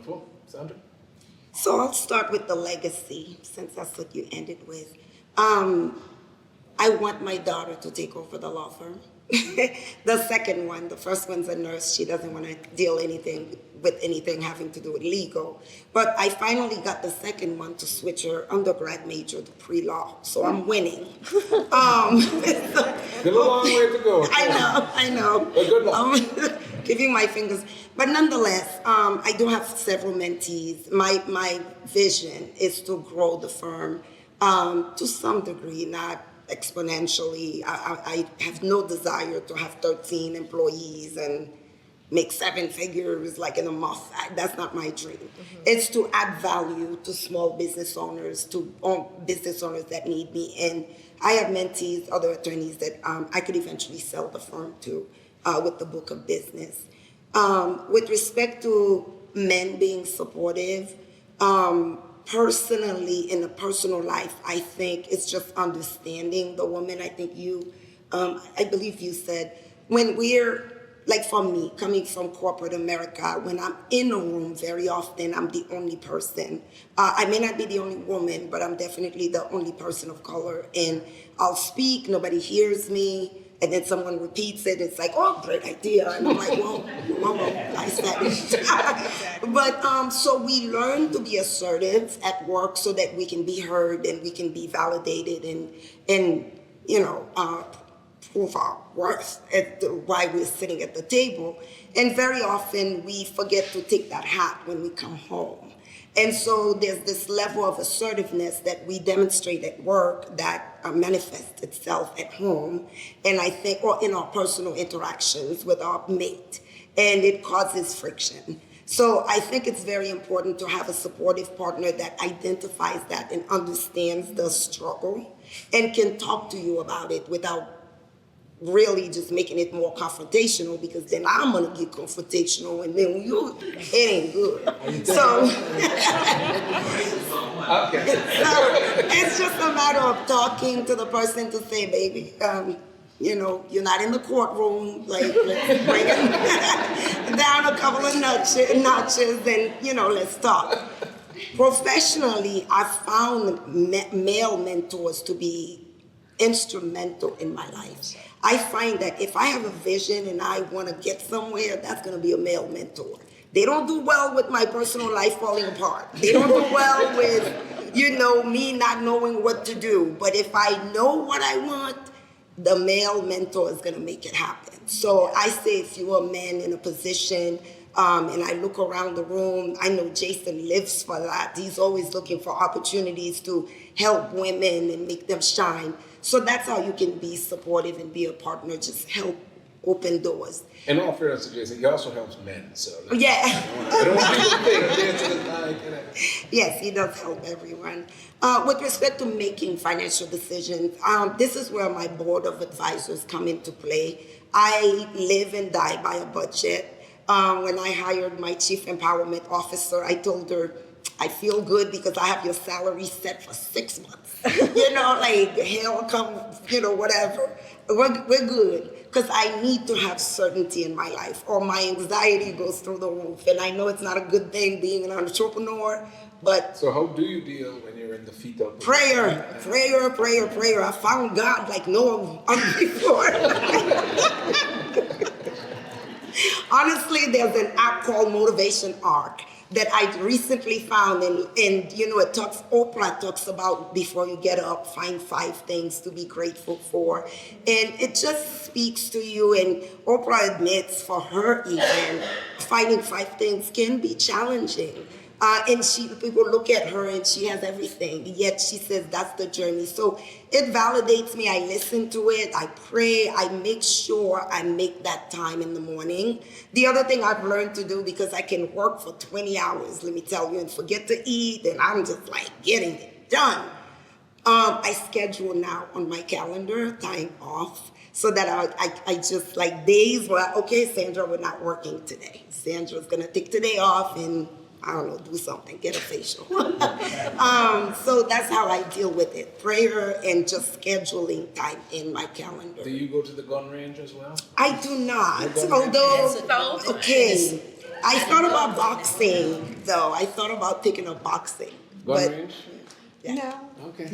Wonderful. Sandra? So I'll start with the legacy, since that's what you ended with. I want my daughter to take over the law firm. The second one, the first one's a nurse. She doesn't want to deal with anything having to do with legal. But I finally got the second one to switch her undergrad major to pre-law. So I'm winning. Still a long way to go. I know. But good luck. Giving my fingers. But nonetheless, I do have several mentees. My vision is to grow the firm to some degree, not exponentially. I have no desire to have 13 employees and make 7 figures like in a month. That's not my dream. Mm-hmm. It's to add value to small business owners, to business owners that need me. And I have mentees, other attorneys that I could eventually sell the firm to with the book of business. With respect to men being supportive, personally, in a personal life, I think it's just understanding the woman. I think I believe you said, when we're, like for me, coming from corporate America, when I'm in a room, very often I'm the only person. I may not be the only woman, but I'm definitely the only person of color. And I'll speak, nobody hears me. And then someone repeats it, it's like, oh, great idea. And I'm like, whoa, I said it. But so we learn to be assertive at work so that we can be heard and we can be validated and prove our worth why we're sitting at the table. And very often we forget to take that hat when we come home. And so there's this level of assertiveness that we demonstrate at work that manifests itself at home, and I think, or in our personal interactions with our mate, and it causes friction. So I think it's very important to have a supportive partner that identifies that and understands the struggle and can talk to you about it without really just making it more confrontational, because then I'm gonna get confrontational and then it ain't good. So, it's just a matter of talking to the person to say, baby, you're not in the courtroom, like, let's bring it down a couple of notches and, let's talk. Professionally, I've found male mentors to be instrumental in my life. I find that if I have a vision and I want to get somewhere, that's going to be a male mentor. They don't do well with my personal life falling apart. They don't do well with, me not knowing what to do. But if I know what I want, the male mentor is going to make it happen. So I say, if you're a man in a position, and I look around the room, I know Jason lives for that. He's always looking for opportunities to help women and make them shine. So that's how you can be supportive and be a partner, just help open doors. In all fairness to Jason, he also helps men, so. Yeah. I don't want people to think Yes, he does help everyone. With respect to making financial decisions, this is where my board of advisors come into play. I live and die by a budget. When I hired my chief empowerment officer, I told her, I feel good because I have your salary set for 6 months. Like hell come, whatever. We're good, because I need to have certainty in my life or my anxiety goes through the roof. And I know it's not a good thing being an entrepreneur, but... So how do you deal when you're in the fetal position? Prayer. I found God like no one before. Honestly, there's an app called Motivation Arc that I recently found, and Oprah talks about before you get up, find 5 things to be grateful for, and it just speaks to you. And Oprah admits, for her even, finding 5 things can be challenging. And people look at her and she has everything, yet she says that's the journey. So it validates me. I listen to it, I pray, I make sure I make that time in the morning. The other thing I've learned to do, because I can work for 20 hours, let me tell you, and forget to eat, and I'm just like getting it done. I schedule now on my calendar time off, so that I just like days where, okay, Sandra, we're not working today. Sandra's gonna take today off and I don't know, do something, get a facial. So that's how I deal with it. Prayer and just scheduling time in my calendar. Do you go to the gun range as well? I do not. Although, okay, I thought about boxing, though. I thought about taking up boxing. Gun but range? yeah. No. Okay.